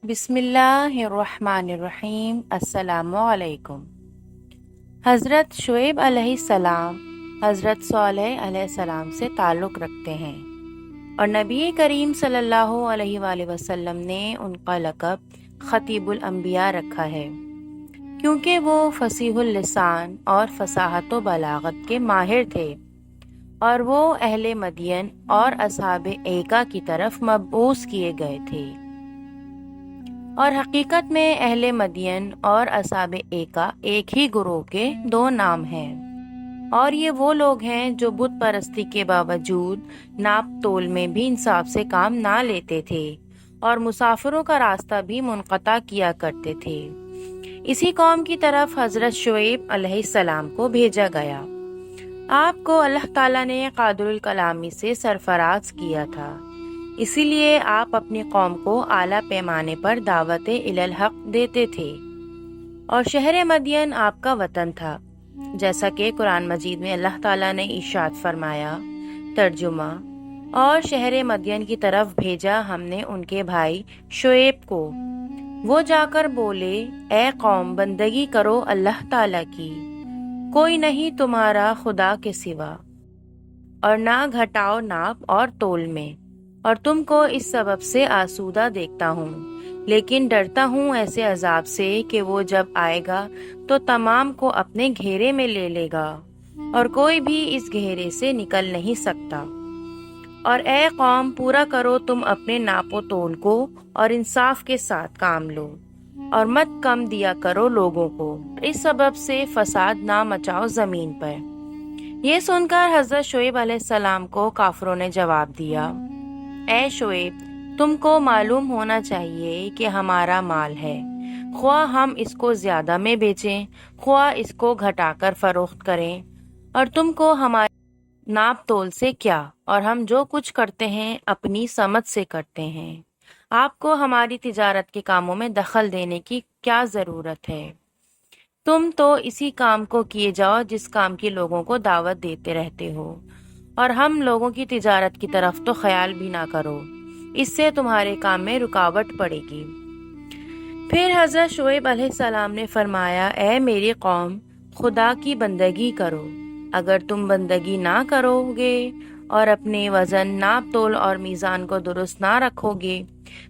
بسم اللہ الرحمن الرحیم۔ السلام علیکم۔ حضرت شعیب علیہ السلام حضرت صالح علیہ السلام سے تعلق رکھتے ہیں اور نبی کریم صلی اللہ علیہ وآلہ وسلم نے ان کا لقب خطیب الانبیاء رکھا ہے، کیونکہ وہ فصیح اللسان اور فصاحت و بلاغت کے ماہر تھے، اور وہ اہل مدین اور اصحاب ایکا کی طرف مبعوث کیے گئے تھے۔ اور حقیقت میں اہل مدین اور اصحاب ایکا ایک ہی گروہ کے دو نام ہیں، اور یہ وہ لوگ ہیں جو بت پرستی کے باوجود ناپ تول میں بھی انصاف سے کام نہ لیتے تھے اور مسافروں کا راستہ بھی منقطع کیا کرتے تھے۔ اسی قوم کی طرف حضرت شعیب علیہ السلام کو بھیجا گیا۔ آپ کو اللہ تعالیٰ نے قادر الکلامی سے سرفراز کیا تھا، اسی لیے آپ اپنی قوم کو اعلیٰ پیمانے پر دعوت الحق دیتے تھے، اور شہر مدین آپ کا وطن تھا، جیسا کہ قرآن مجید میں اللہ تعالیٰ نے ارشاد فرمایا۔ ترجمہ: اور شہر مدین کی طرف بھیجا ہم نے ان کے بھائی شعیب کو، وہ جا کر بولے، اے قوم، بندگی کرو اللہ تعالیٰ کی، کوئی نہیں تمہارا خدا کے سوا، اور نہ گھٹاؤ ناپ اور تول میں، اور تم کو اس سبب سے آسودہ دیکھتا ہوں، لیکن ڈرتا ہوں ایسے عذاب سے کہ وہ جب آئے گا تو تمام کو اپنے گھیرے میں لے لے گا، اور کوئی بھی اس گھیرے سے نکل نہیں سکتا۔ اور اے قوم، پورا کرو تم اپنے ناپ و تول کو اور انصاف کے ساتھ کام لو، اور مت کم دیا کرو لوگوں کو، اس سبب سے فساد نہ مچاؤ زمین پر۔ یہ سن کر حضرت شعیب علیہ السلام کو کافروں نے جواب دیا، اے شعیب، تم کو معلوم ہونا چاہیے کہ ہمارا مال ہے، خواہ ہم اس کو زیادہ میں بیچیں، خواہ اس کو گھٹا کر فروخت کریں، اور تم کو ہمارے ناپ تول سے کیا، اور ہم جو کچھ کرتے ہیں اپنی سمجھ سے کرتے ہیں، آپ کو ہماری تجارت کے کاموں میں دخل دینے کی کیا ضرورت ہے؟ تم تو اسی کام کو کیے جاؤ جس کام کی لوگوں کو دعوت دیتے رہتے ہو، اور ہم لوگوں کی تجارت کی طرف تو خیال بھی نہ کرو، اس سے تمہارے کام میں رکاوٹ پڑے گی۔ پھر حضرت شعیب علیہ السلام نے فرمایا، اے میری قوم، خدا کی بندگی کرو، اگر تم بندگی نہ کرو گے اور اپنے وزن، ناپ تول اور میزان کو درست نہ رکھو گے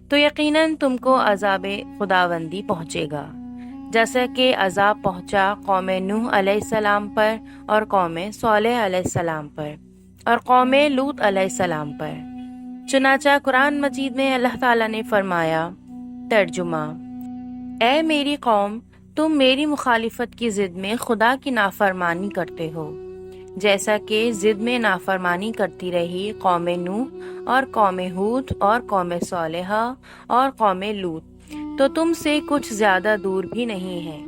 تو یقیناً تم کو عذاب خداوندی پہنچے گا، جیسا کہ عذاب پہنچا قوم نوح علیہ السلام پر اور قوم صالح علیہ السلام پر اور قوم لوط علیہ السلام پر۔ چنانچہ قرآن مجید میں اللہ تعالیٰ نے فرمایا۔ ترجمہ: اے میری قوم، تم میری مخالفت کی ضد میں خدا کی نافرمانی کرتے ہو، جیسا کہ ضد میں نافرمانی کرتی رہی قوم نوح اور قوم ہود اور قوم صالحہ اور قوم لوط، تو تم سے کچھ زیادہ دور بھی نہیں ہے۔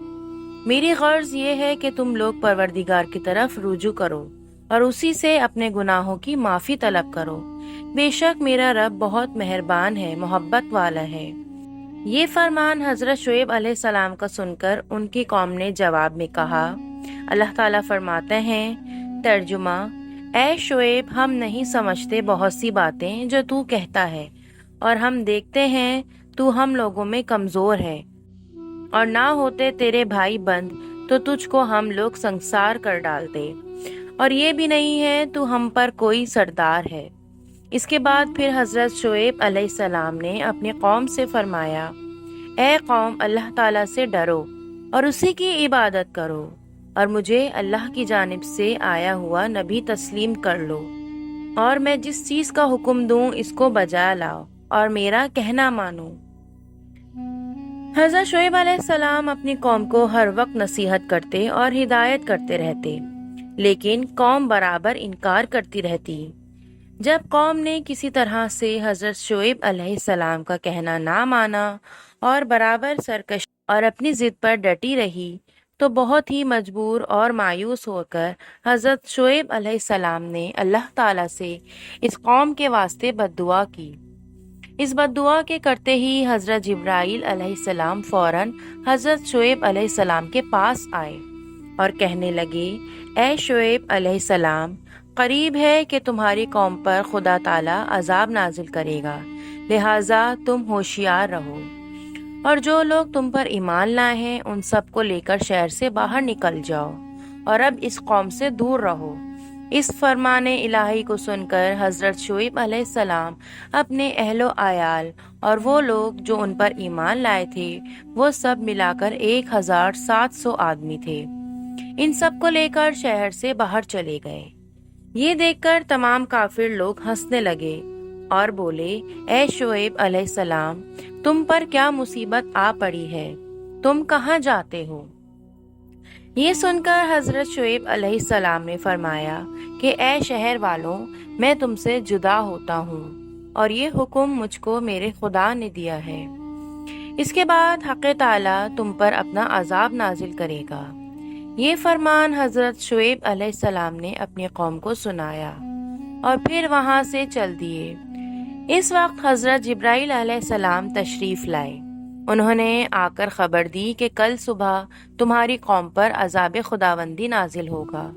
میری غرض یہ ہے کہ تم لوگ پروردگار کی طرف رجوع کرو اور اسی سے اپنے گناہوں کی معافی طلب کرو، بے شک میرا رب بہت مہربان ہے، محبت والا ہے۔ یہ فرمان حضرت شعیب علیہ السلام کا سن کر ان کی قوم نے جواب میں کہا۔ اللہ تعالیٰ فرماتے ہیں۔ ترجمہ: اے شعیب، ہم نہیں سمجھتے بہت سی باتیں جو تو کہتا ہے، اور ہم دیکھتے ہیں تو ہم لوگوں میں کمزور ہے، اور نہ ہوتے تیرے بھائی بند تو تجھ کو ہم لوگ سنسار کر ڈالتے، اور یہ بھی نہیں ہے تو ہم پر کوئی سردار ہے۔ اس کے بعد پھر حضرت شعیب علیہ السلام نے اپنی قوم سے فرمایا، اے قوم، اللہ تعالیٰ سے ڈرو اور اسی کی عبادت کرو، اور مجھے اللہ کی جانب سے آیا ہوا نبی تسلیم کر لو، اور میں جس چیز کا حکم دوں اس کو بجا لاؤ اور میرا کہنا مانو۔ حضرت شعیب علیہ السلام اپنی قوم کو ہر وقت نصیحت کرتے اور ہدایت کرتے رہتے، لیکن قوم برابر انکار کرتی رہتی۔ جب قوم نے کسی طرح سے حضرت شعیب علیہ السلام کا کہنا نہ مانا اور برابر سرکش اور اپنی ضد پر ڈٹی رہی، تو بہت ہی مجبور اور مایوس ہو کر حضرت شعیب علیہ السلام نے اللہ تعالیٰ سے اس قوم کے واسطے بد دعا کی۔ اس بد دعا کے کرتے ہی حضرت جبرائیل علیہ السلام فوراً حضرت شعیب علیہ السلام کے پاس آئے اور کہنے لگے، اے شعیب علیہ السلام، قریب ہے کہ تمہاری قوم پر خدا تعالیٰ عذاب نازل کرے گا، لہٰذا تم ہوشیار رہو۔ اور جو لوگ تم پر ایمان لائے ہیں ان سب کو لے کر شہر سے باہر نکل جاؤ اور اب اس قوم سے دور رہو۔ اس فرمان الہی کو سن کر حضرت شعیب علیہ السلام اپنے اہل و عیال اور وہ لوگ جو ان پر ایمان لائے تھے وہ سب ملا کر 1700 آدمی تھے، ان سب کو لے کر شہر سے باہر چلے گئے۔ یہ دیکھ کر تمام کافر لوگ ہنسنے لگے اور بولے، اے شعیب علیہ السلام، تم پر کیا مصیبت آ پڑی ہے؟ تم کہاں جاتے ہو؟ یہ سن کر حضرت شعیب علیہ السلام نے فرمایا کہ اے شہر والوں، میں تم سے جدا ہوتا ہوں اور یہ حکم مجھ کو میرے خدا نے دیا ہے۔ اس کے بعد حق تعالی تم پر اپنا عذاب نازل کرے گا۔ یہ فرمان حضرت شعیب علیہ السلام نے اپنی قوم کو سنایا اور پھر وہاں سے چل دیے۔ اس وقت حضرت جبرائیل علیہ السلام تشریف لائے۔ انہوں نے آ کر خبر دی کہ کل صبح تمہاری قوم پر عذاب خداوندی نازل ہوگا۔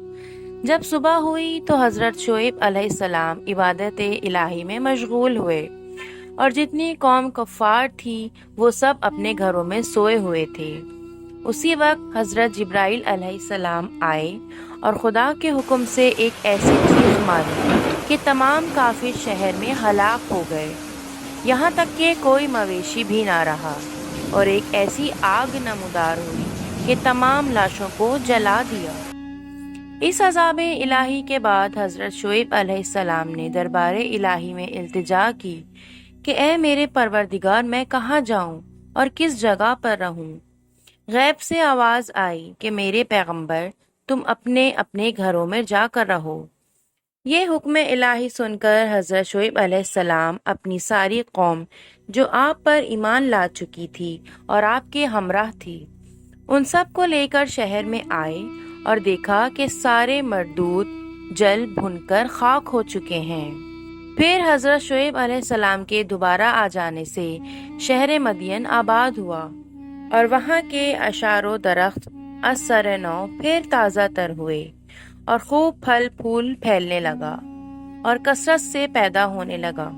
جب صبح ہوئی تو حضرت شعیب علیہ السلام عبادت الہی میں مشغول ہوئے اور جتنی قوم کفار تھی وہ سب اپنے گھروں میں سوئے ہوئے تھے۔ اسی وقت حضرت جبرائیل علیہ السلام آئے اور خدا کے حکم سے ایک ایسی چیخ ماری کہ تمام کافر شہر میں ہلاک ہو گئے، یہاں تک کہ کوئی مویشی بھی نہ رہا، اور ایک ایسی آگ نمودار ہوئی کہ تمام لاشوں کو جلا دیا۔ اس عذاب الہی کے بعد حضرت شعیب علیہ السلام نے دربار الہی میں التجا کی کہ اے میرے پروردگار، میں کہاں جاؤں اور کس جگہ پر رہوں؟ غیب سے آواز آئی کہ میرے پیغمبر، تم اپنے اپنے گھروں میں جا کر رہو۔ یہ حکم الہی سن کر حضرت شعیب علیہ السلام اپنی ساری قوم جو آپ پر ایمان لا چکی تھی اور آپ کے ہمراہ تھی، ان سب کو لے کر شہر میں آئے اور دیکھا کہ سارے مردود جل بھن کر خاک ہو چکے ہیں۔ پھر حضرت شعیب علیہ السلام کے دوبارہ آ جانے سے شہر مدین آباد ہوا اور وہاں کے اشجار و درخت از سر نو پھر تازہ تر ہوئے اور خوب پھل پھول پھیلنے لگا اور کثرت سے پیدا ہونے لگا۔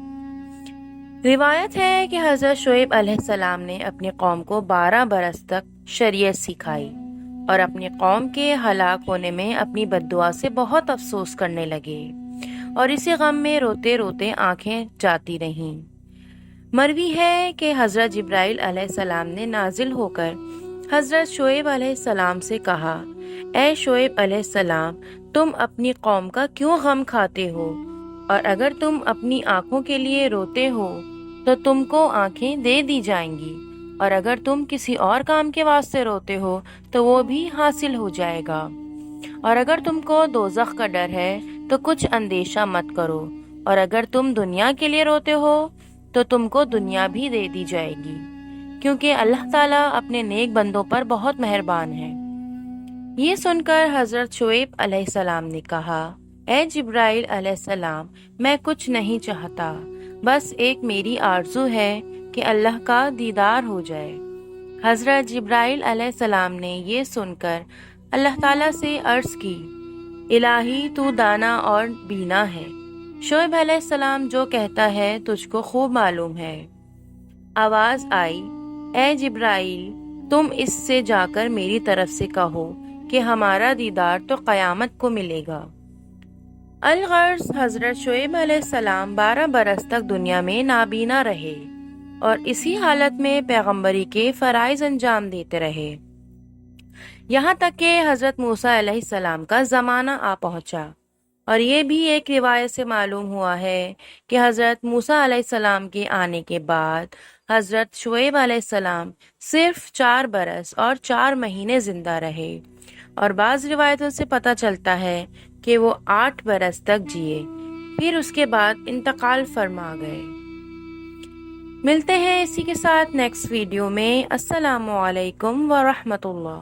روایت ہے کہ حضرت شعیب علیہ السلام نے اپنی قوم کو 12 برس تک شریعت سکھائی اور اپنی قوم کے ہلاک ہونے میں اپنی بددعا سے بہت افسوس کرنے لگے اور اسی غم میں روتے روتے آنکھیں جاتی رہیں۔ مروی ہے کہ حضرت جبرائیل علیہ السلام نے نازل ہو کر حضرت شعیب علیہ السلام سے کہا، اے شعیب علیہ السلام، تم اپنی قوم کا کیوں غم کھاتے ہو؟ اور اگر تم اپنی آنکھوں کے لیے روتے ہو تو تم کو آنکھیں دے دی جائیں گی، اور اگر تم کسی اور کام کے واسطے روتے ہو تو وہ بھی حاصل ہو جائے گا، اور اگر تم کو دوزخ کا ڈر ہے تو کچھ اندیشہ مت کرو، اور اگر تم دنیا کے لیے روتے ہو تو تم کو دنیا بھی دے دی جائے گی، کیونکہ اللہ تعالیٰ اپنے نیک بندوں پر بہت مہربان ہے۔ یہ سن کر حضرت شعیب علیہ السلام نے کہا، اے جبرائیل علیہ السلام، میں کچھ نہیں چاہتا، بس ایک میری آرزو ہے کہ اللہ کا دیدار ہو جائے۔ حضرت جبرائیل علیہ السلام نے یہ سن کر اللہ تعالیٰ سے عرض کی، الہی تو دانا اور بینا ہے، شعیب علیہ السلام جو کہتا ہے تجھ کو خوب معلوم ہے۔ آواز آئی، اے جبرائیل، تم اس سے جا کر میری طرف سے کہو کہ ہمارا دیدار تو قیامت کو ملے گا۔ الغرض حضرت شعیب علیہ السلام 12 برس تک دنیا میں نابینا رہے اور اسی حالت میں پیغمبری کے فرائض انجام دیتے رہے، یہاں تک کہ حضرت موسیٰ علیہ السلام کا زمانہ آ پہنچا۔ اور یہ بھی ایک روایت سے معلوم ہوا ہے کہ حضرت موسیٰ علیہ السلام کے آنے کے بعد حضرت شعیب علیہ السلام صرف 4 برس اور 4 مہینے زندہ رہے، اور بعض روایتوں سے پتہ چلتا ہے کہ وہ 8 برس تک جیے، پھر اس کے بعد انتقال فرما گئے۔ ملتے ہیں اسی کے ساتھ نیکسٹ ویڈیو میں۔ السلام علیکم ورحمۃ اللہ۔